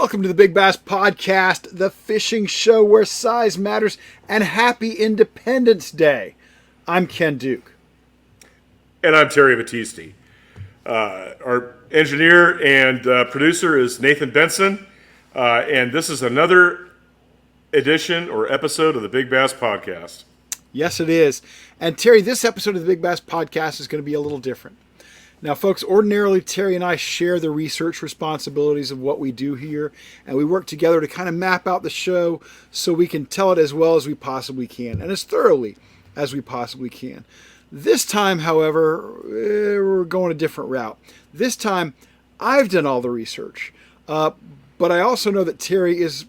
Welcome to the Big Bass Podcast, the fishing show where size matters, and happy Independence Day. I'm Ken Duke. And I'm Terry Battisti. Our engineer and producer is Nathan Benson, and this is another edition or episode of the Big Bass Podcast. Yes, it is. And Terry, this episode of the Big Bass Podcast is going to be a little different. Now, folks, ordinarily, Terry and I share the research responsibilities of what we do here, and we work together to kind of map out the show so we can tell it as well as we possibly can, and as thoroughly as we possibly can. This time, however, we're going a different route. This time, I've done all the research, but I also know that Terry is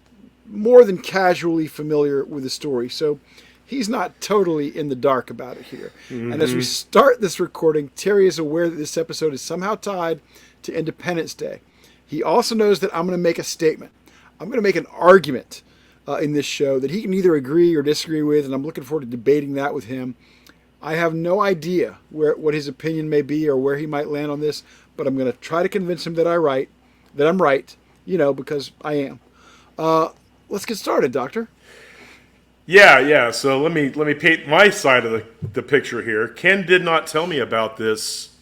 more than casually familiar with the story, so he's not totally in the dark about it here. Mm-hmm. And as we start this recording, Terry is aware that this episode is somehow tied to Independence Day. He also knows that I'm going to make a statement. I'm going to make an argument in this show that he can either agree or disagree with, and I'm looking forward to debating that with him. I have no idea what his opinion may be or where he might land on this, but I'm going to try to convince him that I'm right, because I am. Let's get started, Doctor. Yeah. So let me paint my side of the picture here. Ken did not tell me about this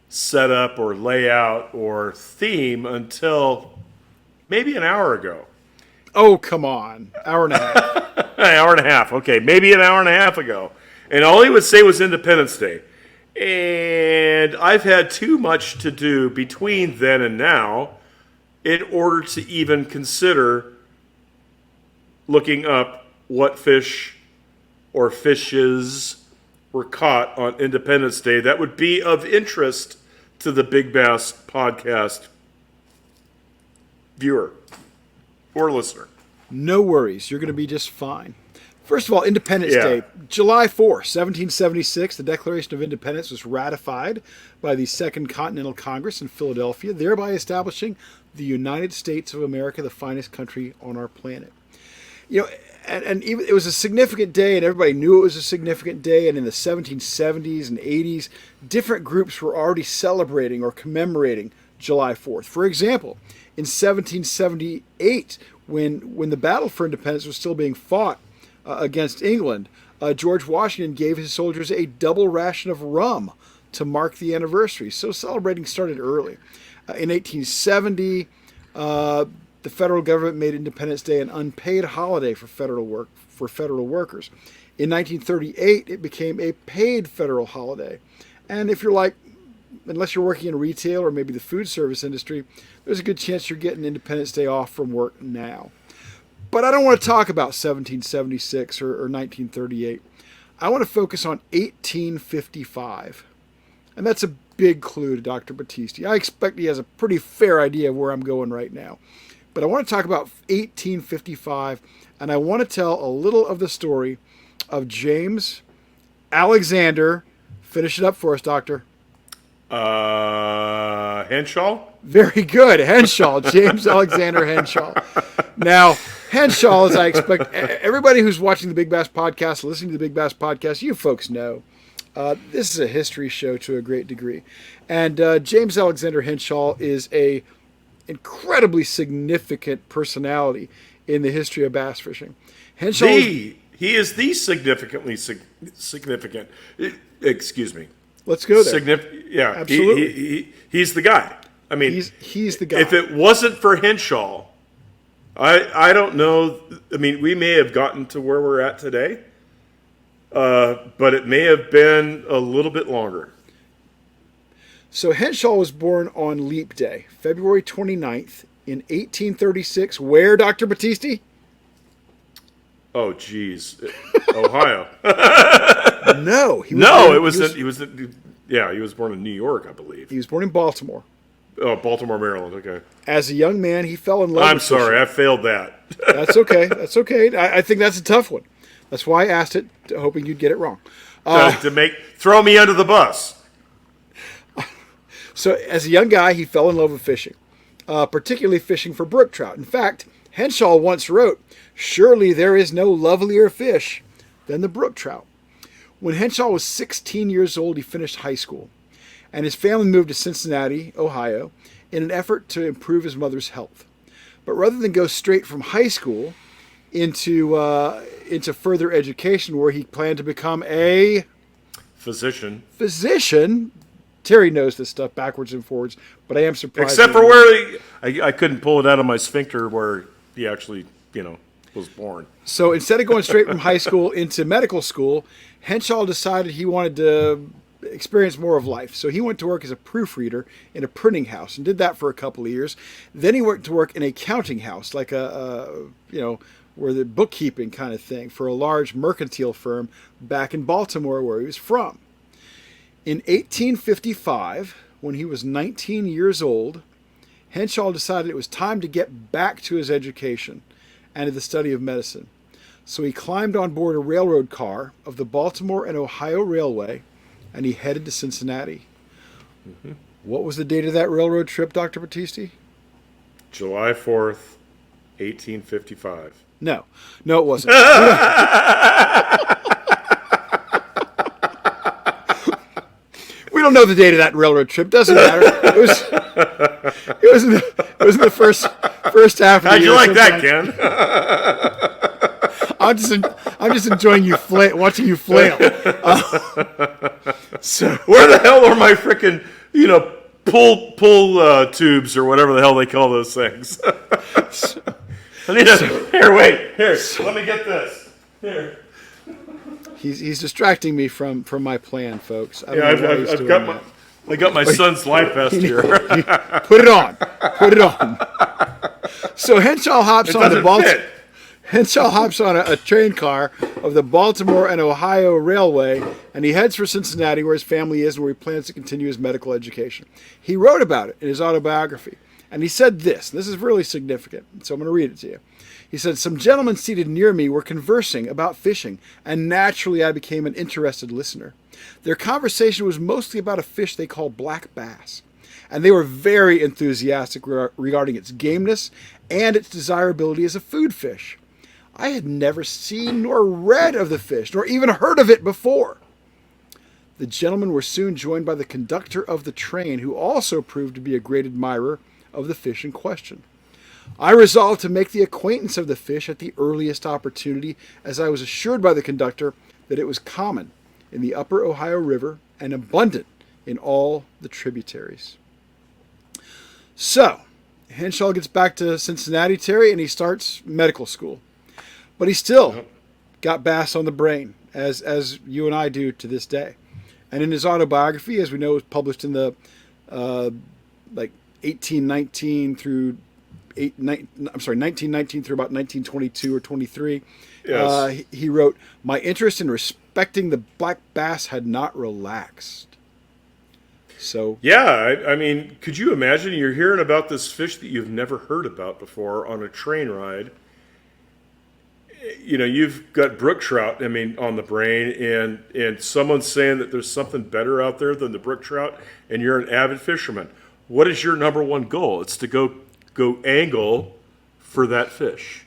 setup or layout or theme until maybe an hour ago. Oh, come on. Hour and a half. An hour and a half. Okay, maybe an hour and a half ago. And all he would say was Independence Day. And I've had too much to do between then and now in order to even consider looking up what fish or fishes were caught on Independence Day that would be of interest to the Big Bass Podcast viewer or listener. No worries. You're going to be just fine. First of all, Independence Day, July 4, 1776, the Declaration of Independence was ratified by the Second Continental Congress in Philadelphia, thereby establishing the United States of America, the finest country on our planet. You know, and even, it was a significant day, and everybody knew it was a significant day. And in the 1770s and 80s, different groups were already celebrating or commemorating July 4th. For example, in 1778, when the battle for independence was still being fought against England, George Washington gave his soldiers a double ration of rum to mark the anniversary. So celebrating started early. In 1870, the federal government made Independence Day an unpaid holiday for federal workers. In 1938, it became a paid federal holiday. And if you're unless you're working in retail or maybe the food service industry, there's a good chance you're getting Independence Day off from work now. But I don't want to talk about 1776 or 1938. I want to focus on 1855. And that's a big clue to Dr. Battisti. I expect he has a pretty fair idea of where I'm going right now. But I want to talk about 1855, and I want to tell a little of the story of James Alexander. Finish it up for us, Doctor. Henshaw? Very good. Henshaw. James Alexander Henshaw. Now, Henshaw, as I expect, everybody who's watching the Big Bass Podcast, listening to the Big Bass Podcast, you folks know, this is a history show to a great degree. And James Alexander Henshaw is a incredibly significant personality in the history of bass fishing. Henshaw he is the significantly significant. Excuse me. Let's go there. Yeah, absolutely. He's the guy. I mean, he's the guy. If it wasn't for Henshaw, I don't know. I mean, we may have gotten to where we're at today, but it may have been a little bit longer. So Henshaw was born on Leap Day, February 29th, in 1836. Where, Dr. Battisti? Oh, geez. Ohio. No. He was born in New York, I believe. He was born in Baltimore. Oh, Baltimore, Maryland. Okay. As a young man, he fell in love with fishing. I'm sorry. I failed that. That's okay. I think that's a tough one. That's why I asked it, hoping you'd get it wrong. Throw me under the bus. So as a young guy, he fell in love with fishing, particularly fishing for brook trout. In fact, Henshaw once wrote, "Surely there is no lovelier fish than the brook trout." When Henshaw was 16 years old, he finished high school, and his family moved to Cincinnati, Ohio, in an effort to improve his mother's health. But rather than go straight from high school into further education, where he planned to become a physician. Terry knows this stuff backwards and forwards, but I am surprised. Except for where I couldn't pull it out of my sphincter where he actually, was born. So instead of going straight from high school into medical school, Henshaw decided he wanted to experience more of life. So he went to work as a proofreader in a printing house and did that for a couple of years. Then he went to work in a counting house, like where the bookkeeping kind of thing for a large mercantile firm back in Baltimore, where he was from. In 1855, when he was 19 years old, Henshaw decided it was time to get back to his education and to the study of medicine. So he climbed on board a railroad car of the Baltimore and Ohio Railway, and he headed to Cincinnati. Mm-hmm. What was the date of that railroad trip, Dr. Battisti? July 4th, 1855. No, it wasn't. We don't know the date of that railroad trip. Doesn't matter. It was in the first half of the year. How'd you like that, Ken? I'm just enjoying watching you flail. So where the hell are my frickin' pull tubes or whatever the hell they call those things? I need here. Let me get this. Here. He's distracting me from my plan, folks. I got my son's life vest here. Put it on. So Henshaw hops on a train car of the Baltimore and Ohio Railway, and he heads for Cincinnati, where his family is and where he plans to continue his medical education. He wrote about it in his autobiography, and he said this is really significant, so I'm going to read it to you. He said, "Some gentlemen seated near me were conversing about fishing, and naturally I became an interested listener. Their conversation was mostly about a fish they call black bass, and they were very enthusiastic regarding its gameness and its desirability as a food fish. I had never seen nor read of the fish, nor even heard of it before." The gentlemen were soon joined by the conductor of the train, who also proved to be a great admirer of the fish in question. I resolved to make the acquaintance of the fish at the earliest opportunity, as I was assured by the conductor that it was common in the upper Ohio River and abundant in all the tributaries. So, Henshaw gets back to Cincinnati, Terry, and he starts medical school. But he still got bass on the brain, as you and I do to this day. And in his autobiography, as we know, it was published in the 1919 through about 1922 or 23. Yes. He wrote, "My interest in respecting the black bass had not relaxed." So yeah, I mean, could you imagine you're hearing about this fish that you've never heard about before on a train ride? You've got brook trout, on the brain, and someone's saying that there's something better out there than the brook trout, and you're an avid fisherman. What is your number one goal? It's to go angle for that fish.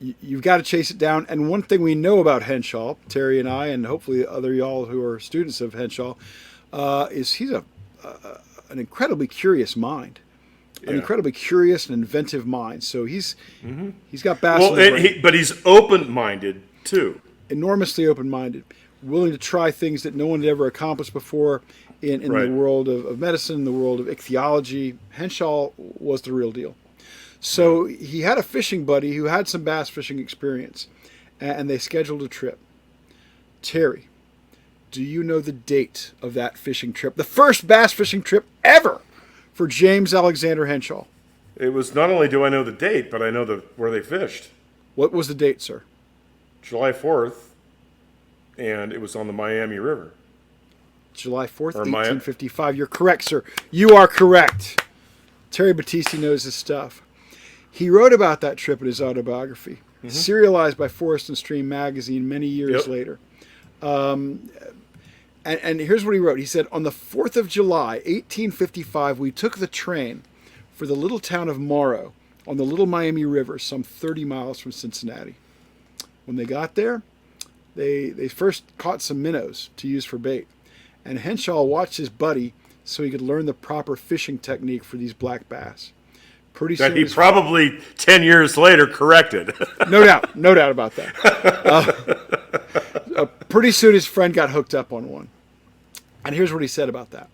You've got to chase it down. And one thing we know about Henshaw, Terry and I, and hopefully other y'all who are students of Henshaw, is he's an incredibly curious mind. An incredibly curious and inventive mind. So he's got bass. But he's open-minded too. Enormously open-minded, willing to try things that no one had ever accomplished before in the world of medicine, the world of ichthyology. Henshaw was the real deal. So he had a fishing buddy who had some bass fishing experience, and they scheduled a trip. Terry, do you know the date of that fishing trip? The first bass fishing trip ever for James Alexander Henshaw. It was not only do I know the date, but I know where they fished. What was the date, sir? July 4th, and it was on the Miami River. July 4th, 1855. You're correct, sir. You are correct. Terry Battisti knows his stuff. He wrote about that trip in his autobiography, serialized by Forest and Stream magazine many years later. And here's what he wrote. He said, "On the 4th of July, 1855, we took the train for the little town of Morrow on the Little Miami River, some 30 miles from Cincinnati. When they got there, they first caught some minnows to use for bait. And Henshaw watched his buddy so he could learn the proper fishing technique for these black bass. Pretty That soon, he probably 10 years later corrected. no doubt about that. Pretty soon his friend got hooked up on one. And here's what he said about that.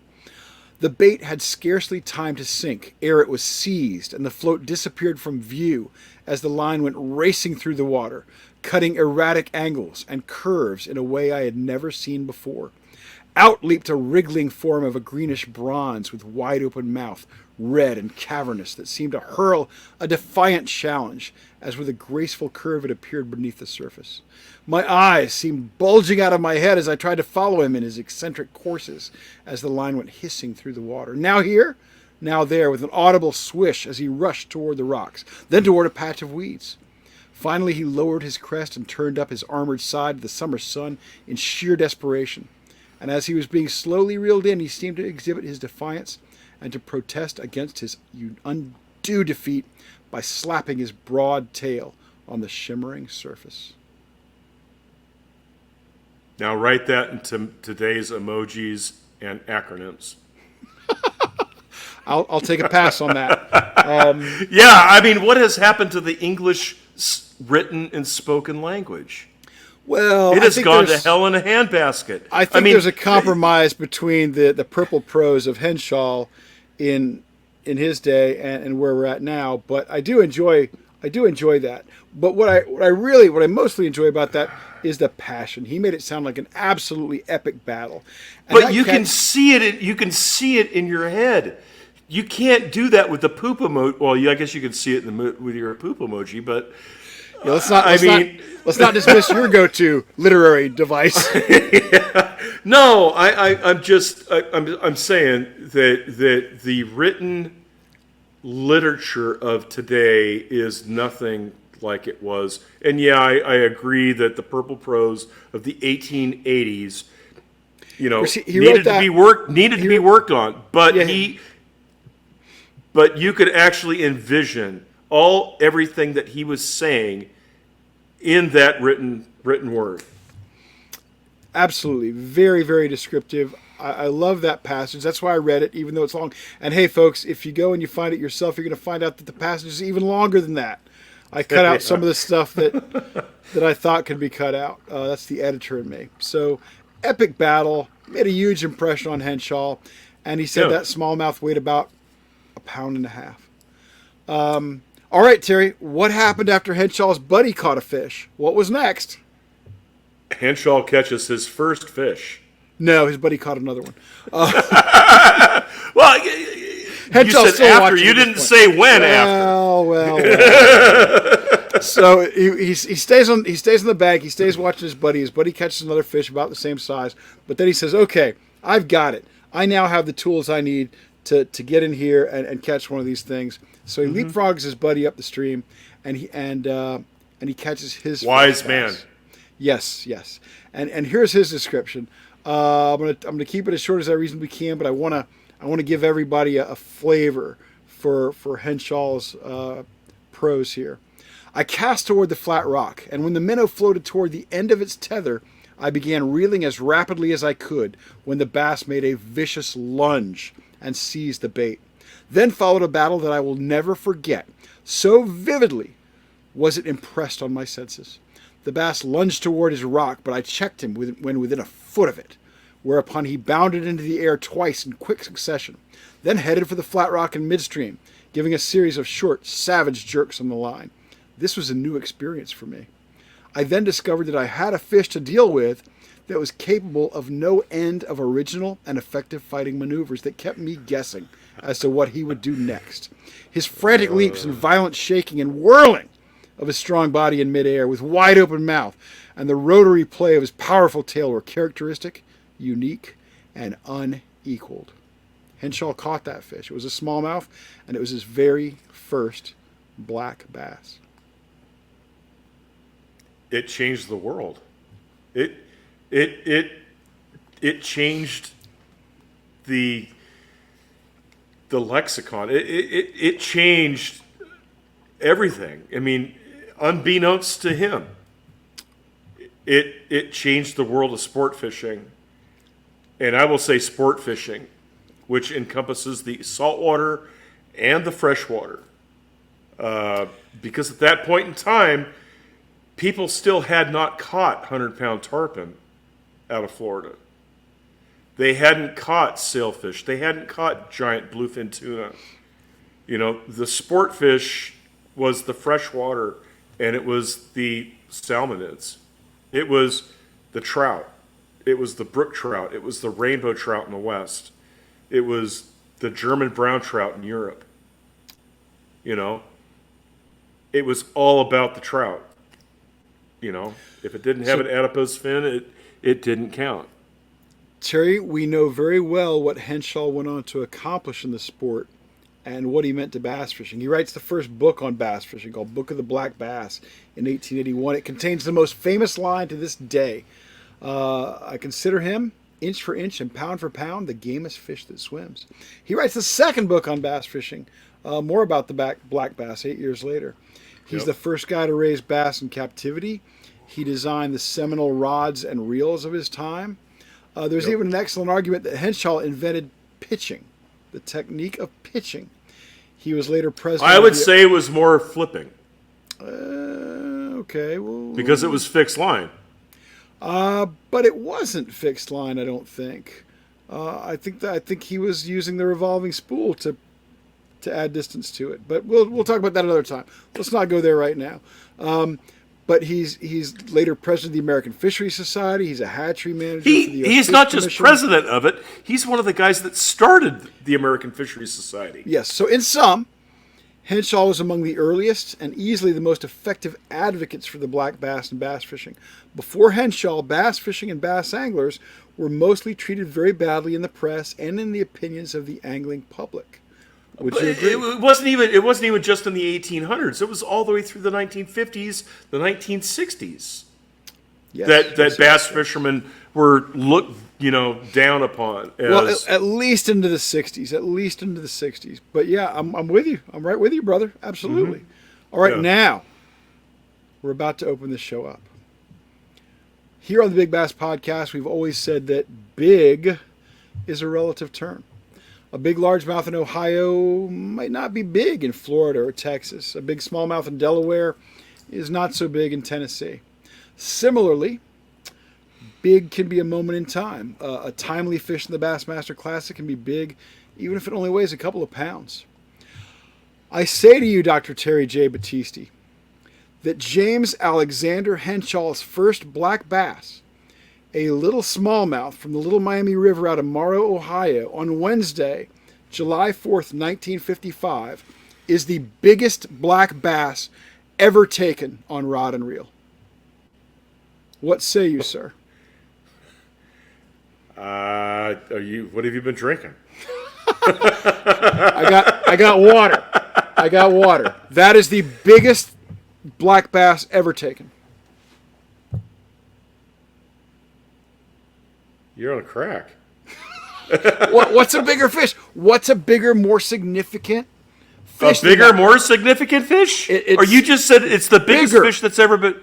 The bait had scarcely time to sink ere it was seized, and the float disappeared from view as the line went racing through the water, cutting erratic angles and curves in a way I had never seen before. Out leaped a wriggling form of a greenish bronze with wide open mouth, red and cavernous, that seemed to hurl a defiant challenge as with a graceful curve it appeared beneath the surface. My eyes seemed bulging out of my head as I tried to follow him in his eccentric courses as the line went hissing through the water. Now here, now there, with an audible swish as he rushed toward the rocks, then toward a patch of weeds. Finally he lowered his crest and turned up his armored side to the summer sun in sheer desperation. And as he was being slowly reeled in, he seemed to exhibit his defiance and to protest against his undue defeat by slapping his broad tail on the shimmering surface. Now write that into today's emojis and acronyms. I'll take a pass on that. Yeah, I mean, what has happened to the English written and spoken language? Well, it has gone to hell in a handbasket. I think there's a compromise between the purple prose of Henshaw in his day and where we're at now. But I do enjoy that. But what I mostly enjoy about that is the passion. He made it sound like an absolutely epic battle. And but you can see it. You can see it in your head. You can't do that with the poop emoji. Well, I guess you can see it with your poop emoji, but. Yeah, let's not dismiss your go-to literary device. Yeah. No, I'm saying that the written literature of today is nothing like it was. And yeah, I agree that the purple prose of the 1880s, needed to be worked on. But but you could actually envision everything that he was saying in that written word. Absolutely. Very, very descriptive. I love that passage. That's why I read it, even though it's long. And hey, folks, if you go and you find it yourself, you're going to find out that the passage is even longer than that. I cut out some of the stuff that I thought could be cut out. That's the editor in me. So, epic battle. Made a huge impression on Henshaw. And he said that smallmouth weighed about 1.5 pounds. All right, Terry, what happened after Henshaw's buddy caught a fish? What was next? Henshaw catches his first fish. No, his buddy caught another one. Well, Henshaw's you said after. You didn't say when after. Well. So he stays on the bank. He stays watching his buddy. His buddy catches another fish about the same size. But then he says, okay, I've got it. I now have the tools I need to get in here and catch one of these things. So he leapfrogs his buddy up the stream, and he catches his wise man. Yes. And here's his description. I'm gonna keep it as short as I reasonably can, but I wanna give everybody a flavor for Henshaw's prose here. I cast toward the flat rock, and when the minnow floated toward the end of its tether, I began reeling as rapidly as I could when the bass made a vicious lunge and seized the bait. Then followed a battle that I will never forget. So vividly was it impressed on my senses. The bass lunged toward his rock, but I checked him when within a foot of it, whereupon he bounded into the air twice in quick succession, then headed for the flat rock in midstream, giving a series of short, savage jerks on the line. This was a new experience for me. I then discovered that I had a fish to deal with that was capable of no end of original and effective fighting maneuvers that kept me guessing as to what he would do next. His frantic leaps and violent shaking and whirling of his strong body in midair with wide open mouth and the rotary play of his powerful tail were characteristic, unique, and unequaled. Henshaw caught that fish. It was a smallmouth, and it was his very first black bass. It changed the world. It changed the lexicon. It changed everything. I mean, unbeknownst to him, it changed the world of sport fishing. And I will say sport fishing which encompasses the saltwater and the freshwater. Because at that point in time, people still had not caught 100-pound tarpon out of Florida. They hadn't caught sailfish. They hadn't caught giant bluefin tuna. The sport fish was the freshwater, and it was the salmonids. It was the trout. It was the brook trout. It was the rainbow trout in the West. It was the German brown trout in Europe. It was all about the trout. If it didn't have an adipose fin, it didn't count. Terry, we know very well what Henshaw went on to accomplish in the sport and what he meant to bass fishing. He writes the first book on bass fishing called Book of the Black Bass in 1881. It contains the most famous line to this day. I consider him, inch for inch and pound for pound, the gamest fish that swims. He writes the second book on bass fishing, more about the black bass 8 years later. He's the first guy to raise bass in captivity. He designed the seminal rods and reels of his time. There's even an excellent argument that Henshaw invented pitching, the technique of pitching. He was later president. I would say it was more flipping. Okay, well, because it was fixed line. But it wasn't fixed line, I don't think. I think he was using the revolving spool to add distance to it. But we'll talk about that another time. Let's not go there right now. But he's later president of the American Fisheries Society. He's a hatchery manager. He's not just president of it. He's one of the guys that started the American Fisheries Society. Yes. So in sum, Henshaw was among the earliest and easily the most effective advocates for the black bass and bass fishing. Before Henshaw, bass fishing and bass anglers were mostly treated very badly in the press and in the opinions of the angling public. Would you agree? It wasn't even just in the 1800s. It was all the way through the 1950s, the 1960s. Yes, that bass fishermen were looked, down upon. At least into the 60s. But yeah, I'm with you. I'm right with you, brother. Absolutely. Mm-hmm. All right, now we're about to open this show up. Here on the Big Bass Podcast, we've always said that big is a relative term. A big largemouth in Ohio might not be big in Florida or Texas. A big smallmouth in Delaware is not so big in Tennessee. Similarly, big can be a moment in time. A timely fish in the Bassmaster Classic can be big even if it only weighs a couple of pounds. I say to you, Dr. Terry J. Battisti, that James Alexander Henshaw's first black bass, a little smallmouth from the Little Miami River out of Morrow, Ohio, on Wednesday, July 4th, 1955, is the biggest black bass ever taken on rod and reel. What say you, sir? What have you been drinking? I got water. That is the biggest black bass ever taken. You're on a crack. What's a bigger fish? What's a bigger, more significant fish? More significant fish? Or you just said it's the biggest fish that's ever been...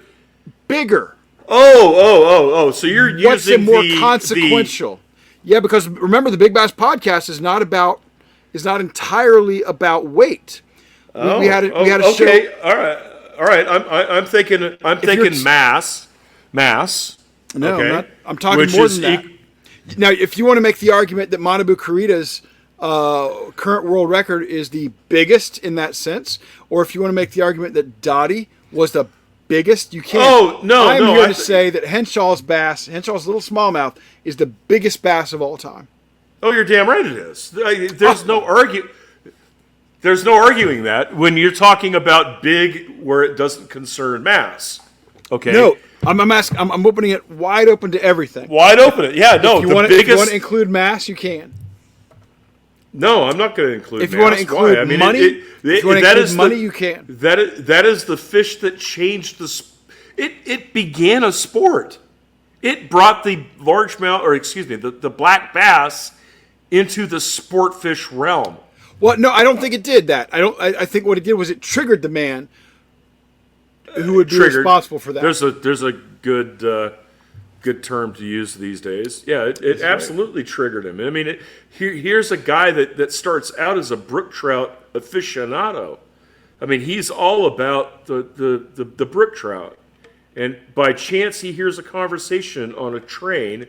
Bigger. Oh. So you're using what's it more consequential? Yeah, because remember, the Big Bass Podcast is not entirely about weight. We had a show. All right. I'm thinking mass. No, okay. I'm talking more than that. Now, if you want to make the argument that Manabu Kurita's current world record is the biggest in that sense, or if you want to make the argument that Dottie was the biggest, you can't. Oh, no, I'm here to say that Henshaw's little smallmouth, is the biggest bass of all time. Oh, you're damn right it is. There's no arguing that when you're talking about big where it doesn't concern mass. Okay. No, I'm asking. I'm opening it wide open to everything. Wide open it. Yeah. No. If you want to include mass, you can. No, I'm not going to include. If you want to include money, if you want to include money, you can. That is the fish that changed the. It began a sport. It brought the the black bass into the sport fish realm. Well, no, I don't think it did that. I think what it did was it triggered the man who would be responsible for that. There's a good good term to use these days. Yeah, it absolutely triggered him. I mean, here's a guy that starts out as a brook trout aficionado. I mean, he's all about the brook trout. And by chance, he hears a conversation on a train,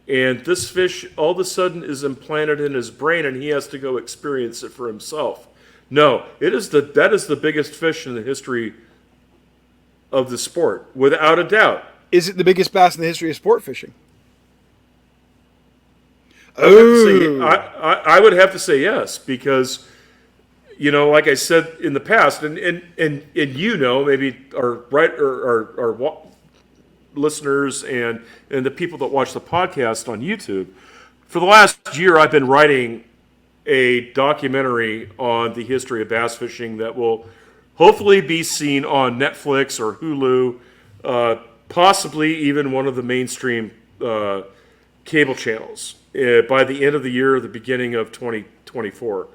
and this fish all of a sudden is implanted in his brain, and he has to go experience it for himself. No, that is the biggest fish in the history of the sport, without a doubt. Is it the biggest bass in the history of sport fishing? I would have to say yes, because, like I said in the past, and maybe our listeners and the people that watch the podcast on YouTube, for the last year I've been writing a documentary on the history of bass fishing that will hopefully be seen on Netflix or Hulu, possibly even one of the mainstream cable channels by the end of the year or the beginning of 2024.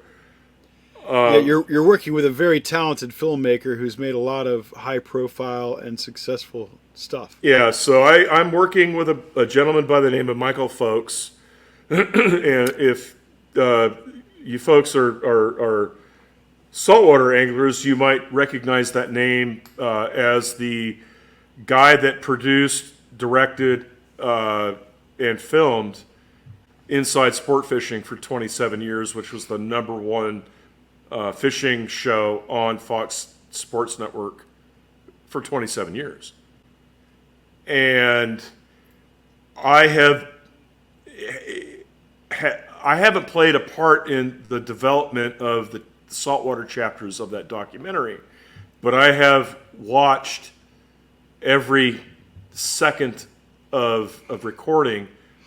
You're working with a very talented filmmaker who's made a lot of high profile and successful stuff. Yeah, so I'm working with a gentleman by the name of Michael Folks. And if you folks are saltwater anglers, you might recognize that name as the guy that produced, directed, and filmed Inside Sport Fishing for 27 years, which was the number one fishing show on Fox Sports Network for 27 years. And I haven't played a part in the development of the saltwater chapters of that documentary, but I have watched every second of recording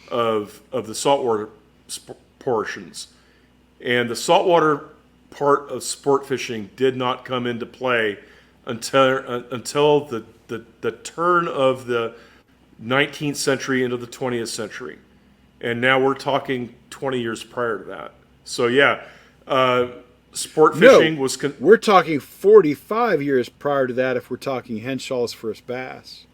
of the saltwater portions. And the saltwater part of sport fishing did not come into play until the turn of the 19th century into the 20th century. And now we're talking 20 years prior to that. So yeah, sport fishing was... we're talking 45 years prior to that if we're talking Henshaw's first bass.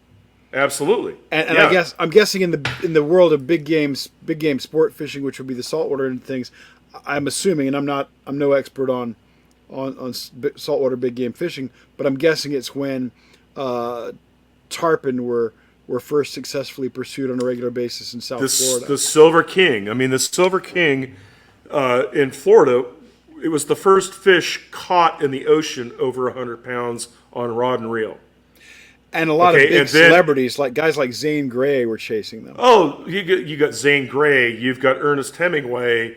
Absolutely. And yeah. I'm guessing in the world of big game sport fishing, which would be the saltwater and things, I'm assuming, and I'm no expert on saltwater big game fishing, but I'm guessing it's when tarpon were first successfully pursued on a regular basis in South Florida. The Silver King. I mean, the Silver King in Florida, it was the first fish caught in the ocean over 100 pounds on rod and reel. And a lot of big celebrities, like guys like Zane Grey, were chasing them. Oh, you got Zane Grey, you've got Ernest Hemingway,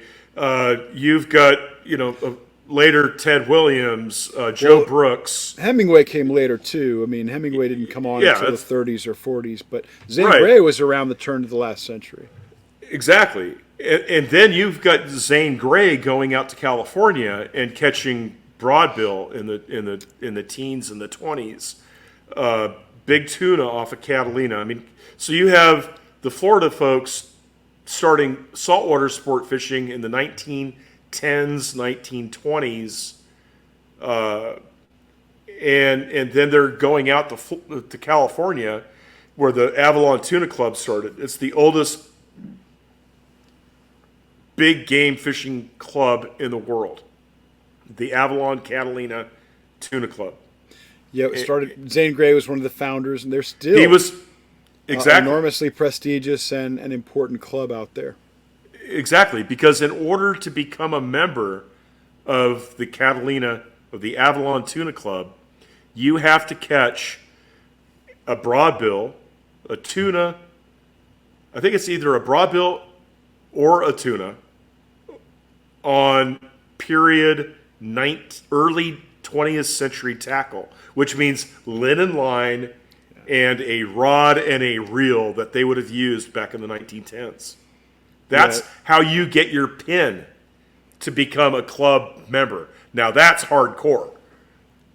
you've got later Ted Williams, Joe Brooks. Hemingway came later too. I mean, Hemingway didn't come on until the 30s or 40s, but Zane Grey was around the turn of the last century. Exactly, and then you've got Zane Grey going out to California and catching broadbill in the teens and the 20s. Big tuna off of Catalina. I mean, so you have the Florida folks starting saltwater sport fishing in the 1910s, 1920s, and then they're going out to California, where the Avalon Tuna Club started. It's the oldest big game fishing club in the world, the Avalon Catalina Tuna Club. Yeah, it started. Zane Grey was one of the founders, and they're still enormously prestigious and an important club out there. Exactly, because in order to become a member of the Avalon Tuna Club, you have to catch a broadbill, a tuna. I think it's either a broadbill or a tuna on period early 20th century tackle, which means linen line and a rod and a reel that they would have used back in the 1910s. That's how you get your pin to become a club member. Now that's hardcore.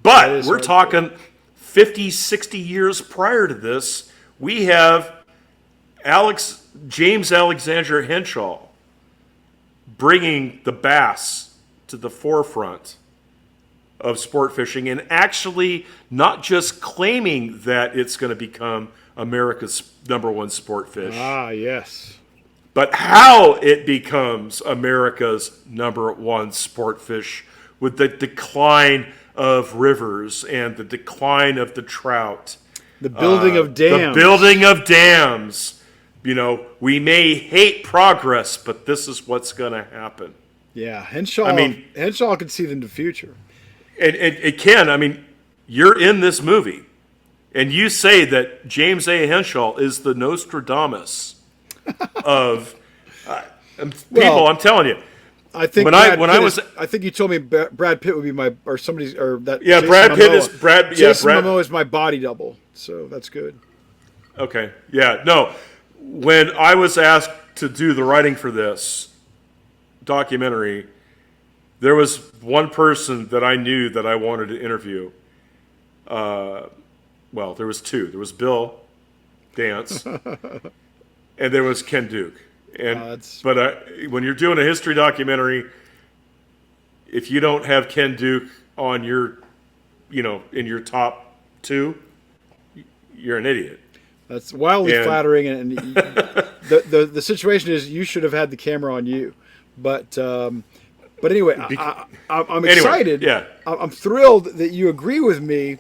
But we're talking 50, 60 years prior to this, we have James Alexander Henshaw bringing the bass to the forefront of sport fishing, and actually not just claiming that it's going to become America's number one sport fish. Ah, yes. But how it becomes America's number one sport fish with the decline of rivers and the decline of the trout. The building of dams. The building of dams. You know, we may hate progress, but this is what's going to happen. Yeah, Henshaw can see into the future. And it can. I mean, you're in this movie, and you say that James A. Henshaw is the Nostradamus of people. I'm telling you. I think I think you told me Brad Pitt would be my or somebody's or that. Yeah, Jason Brad Pitt Momoa. is Brad. Jason Yeah, Momoa is my body double, so that's good. Okay. Yeah. No. When I was asked to do the writing for this documentary, there was one person that I knew that I wanted to interview. Well, there was two. There was Bill Dance, and there was Ken Duke. And when you're doing a history documentary, if you don't have Ken Duke on your, in your top two, you're an idiot. That's wildly flattering, and the situation is you should have had the camera on you, but anyway, I'm excited. Yeah. I'm thrilled that you agree with me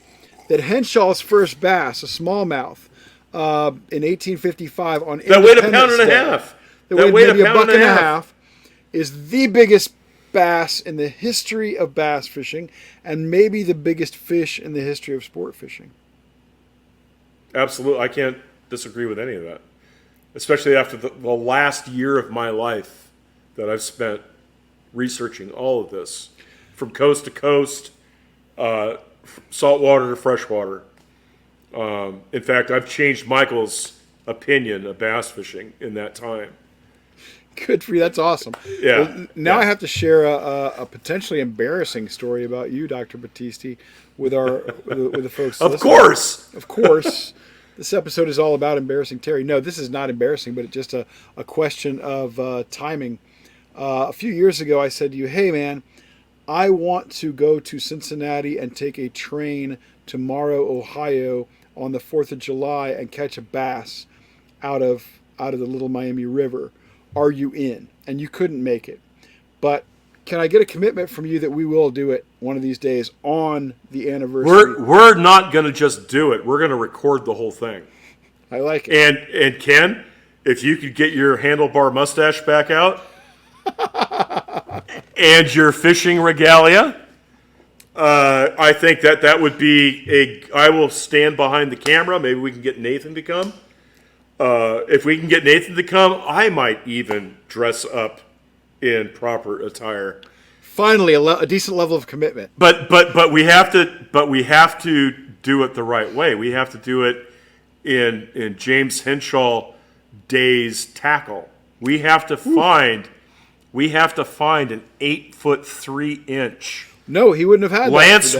that Henshaw's first bass, a smallmouth, in 1855 on that weighed a pound and Independence a Day, half. That weighed maybe a buck and a half, is the biggest bass in the history of bass fishing, and maybe the biggest fish in the history of sport fishing. Absolutely. I can't disagree with any of that. Especially after the last year of my life that I've spent researching all of this. From coast to coast, saltwater to freshwater. In fact, I've changed Michael's opinion of bass fishing in that time. Good for you. That's awesome. Yeah. Well, now I have to share a potentially embarrassing story about you, Dr. Battisti, with the folks. Of course. Of course. This episode is all about embarrassing Terry. No, this is not embarrassing, but it's just a question of timing. A few years ago, I said to you, hey, man, I want to go to Cincinnati and take a train to Morrow, Ohio on the 4th of July and catch a bass out of the Little Miami River. Are you in? And you couldn't make it. But can I get a commitment from you that we will do it one of these days on the anniversary? We're not going to just do it. We're going to record the whole thing. I like it. And Ken, if you could get your handlebar mustache back out and your fishing regalia, I think that would be I will stand behind the camera. Maybe we can get Nathan to come. If we can get Nathan to come, I might even dress up in proper attire. Finally, a decent level of commitment. But we have to do it the right way. We have to do it in James Henshaw Day's tackle. We have to find an 8'3". No, he wouldn't have had Lance.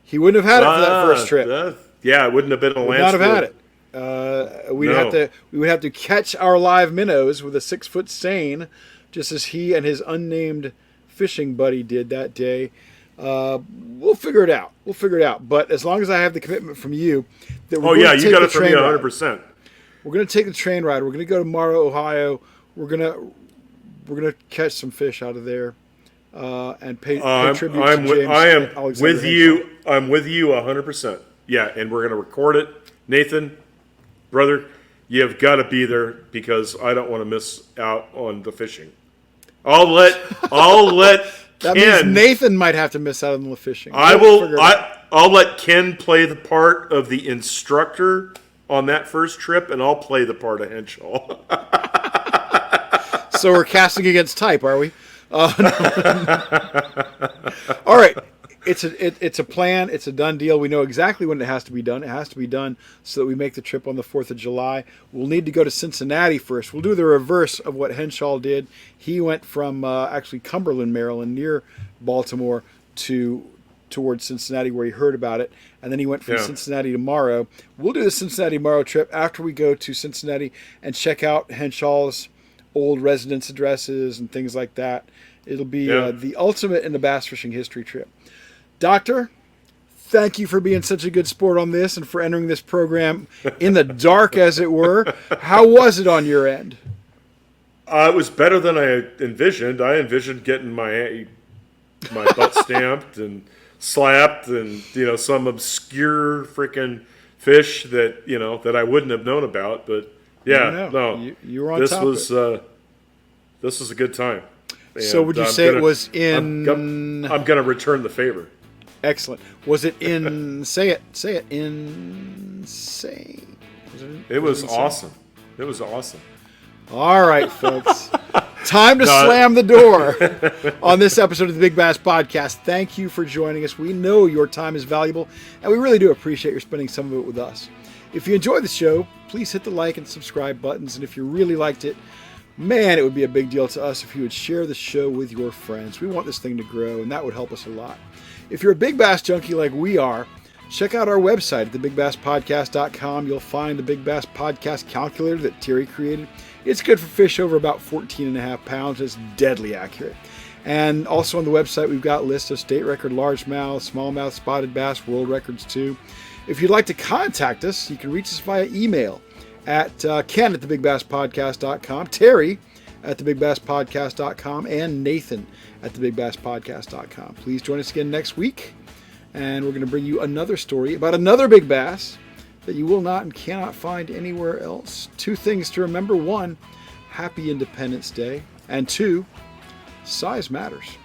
He wouldn't have had it for that first trip. Yeah, it wouldn't have been a would Lance. Not have had it. We would have to catch our live minnows with a 6-foot seine, just as he and his unnamed fishing buddy did that day. We'll figure it out. But as long as I have the commitment from you, that we're going to take you got the it from me train 100%. We're going to take the train ride. We're going to go to Morrow, Ohio. We're going to catch some fish out of there and pay tribute to James. I am Alexander with you. I'm with you 100%. Yeah, and we're going to record it, Nathan. Brother, you've got to be there because I don't want to miss out on the fishing. I'll let that Ken. means Nathan might have to miss out on the fishing. I'll let Ken play the part of the instructor on that first trip, and I'll play the part of Henshaw. So we're casting against type, are we? All right. It's a plan. It's a done deal. We know exactly when it has to be done. It has to be done so that we make the trip on the 4th of July. We'll need to go to Cincinnati first. We'll do the reverse of what Henshaw did. He went from actually Cumberland, Maryland, near Baltimore, towards Cincinnati, where he heard about it, and then he went from Cincinnati to Morrow. We'll do the Cincinnati Morrow trip after we go to Cincinnati and check out Henshaw's old residence addresses and things like that. It'll be the ultimate in the bass fishing history trip. Doctor, thank you for being such a good sport on this and for entering this program in the dark, as it were. How was it on your end? It was better than I envisioned. I envisioned getting my butt stamped and slapped, and some obscure freaking fish that I wouldn't have known about. But yeah, no, you were on top of it. This was a good time. And so would you say it was in? I'm going to return the favor. Excellent. Was it in? Say it. Insane. It was awesome. It was awesome. All right, folks. Time to slam the door on this episode of the Big Bass Podcast. Thank you for joining us. We know your time is valuable, and we really do appreciate your spending some of it with us. If you enjoyed the show, please hit the like and subscribe buttons. And if you really liked it, man, it would be a big deal to us if you would share the show with your friends. We want this thing to grow, and that would help us a lot. If you're a big bass junkie like we are, check out our website at thebigBassPodcast.com. You'll find the Big Bass Podcast calculator that Terry created. It's good for fish over about 14.5 pounds. It's deadly accurate. And also on the website, we've got lists of state record largemouth, smallmouth, spotted bass, world records too. If you'd like to contact us, you can reach us via email at Ken at thebigBassPodcast.com, Terry at thebigBassPodcast.com, and Nathan at thebigBassPodcast.com. Please join us again next week, and we're going to bring you another story about another big bass that you will not and cannot find anywhere else. 2 things to remember. 1, happy Independence Day. And 2, size matters.